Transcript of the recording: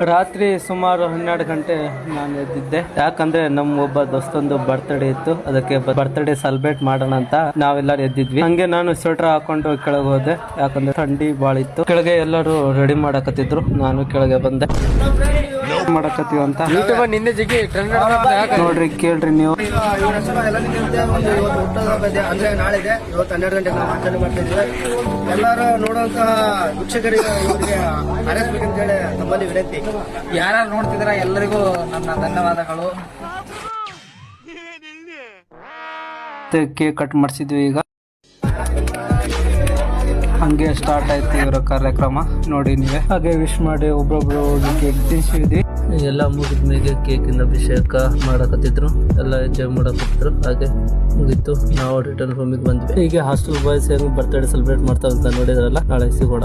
ರಾತ್ರಿ ಸುಮಾರು 12 ಗಂಟೆ ನಾನು ಎದ್ದಿದ್ದೆ. ಯಾಕಂದ್ರೆ ನಮ್ಮ ಒಬ್ಬ ದೋಸ್ತಂದು ಬರ್ತ್ಡೇ ಇತ್ತು, ಅದಕ್ಕೆ ಬರ್ತ್ಡೇ ಸೆಲೆಬ್ರೇಟ್ ಮಾಡೋಣ ಅಂತ ನಾವೆಲ್ಲರೂ ಎದ್ದಿದ್ವಿ. ಹಂಗೆ ನಾನು ಸ್ವೆಟರ್ ಹಾಕೊಂಡು ಕೆಳಗೆ ಹೋದೆ, ಯಾಕಂದ್ರೆ ಥಂಡಿ ಬಾಳ ಇತ್ತು. ಕೆಳಗೆ ಎಲ್ಲರೂ ರೆಡಿ ಮಾಡಕತ್ತಿದ್ರು, ನಾನು ಕೆಳಗೆ ಬಂದೆ. ಮಾಡಕತ್ತೀವಿ ಅಂತ ನೋಡ್ರಿ, ಕೇಳ್ರಿ ನೀವು. ಅಂದ್ರೆ ನಾಳೆ ಇದೆ, ಇವತ್ತು 12 ಗಂಟೆಗೆ ನಾವು ಆಚರಣೆ ಮಾಡ್ತಾ ಇದ್ದೀವಿ. ಎಲ್ಲರೂ ನೋಡುವಂತಹ ವೀಕ್ಷಕರಿಗೆ ಇವರಿಗೆ ಹಾರೈಸಬೇಕಂತ ಹೇಳಿ ತಮ್ಮಲ್ಲಿ ವಿನಂತಿ. ಯಾರು ನೋಡ್ತಿದ್ರ ಎಲ್ಲರಿಗೂ ನನ್ನ ಧನ್ಯವಾದಗಳು. ಕೇಕ್ ಕಟ್ ಮಾಡಿಸಿದ್ವಿ. ಈಗ ಹಂಗೆ ಸ್ಟಾರ್ಟ್ ಆಯ್ತು ಇವರ ಕಾರ್ಯಕ್ರಮ. ನೋಡಿ ನೀವೇ ಹಾಗೆ ವಿಶ್ ಮಾಡಿ ಒಬ್ಬೊಬ್ರು ಹೋಗಿ ಕೇಕ್ ತಿನ್ಸಿದ್ವಿ. ಎಲ್ಲ ಮುಗಿದ ಮೇಲೆ ಕೇಕಿನ ಅಭಿಷೇಕ ಮಾಡಕತ್ತಿದ್ರು, ಎಲ್ಲ ಎಂಜಾಯ್ ಮಾಡಕತ್ತಿದ್ರು. ಹಾಗೆ ಮುಗಿತ್ತು, ನಾವು ರಿಟರ್ನ್ ರೂಮಿಗೆ ಬಂದ್ವಿ. ಹೀಗೆ ಹಾಸ್ಟೆಲ್ ಬಾಯ್ಸ್ ಹೆಂಗ್ ಬರ್ತ್ಡೇ ಸೆಲೆಬ್ರೇಟ್ ಮಾಡ್ತಾವ ಅಂತ ನೋಡಿದ್ರಲ್ಲ. ನಾಳೆ ಸಿಗೋಣ.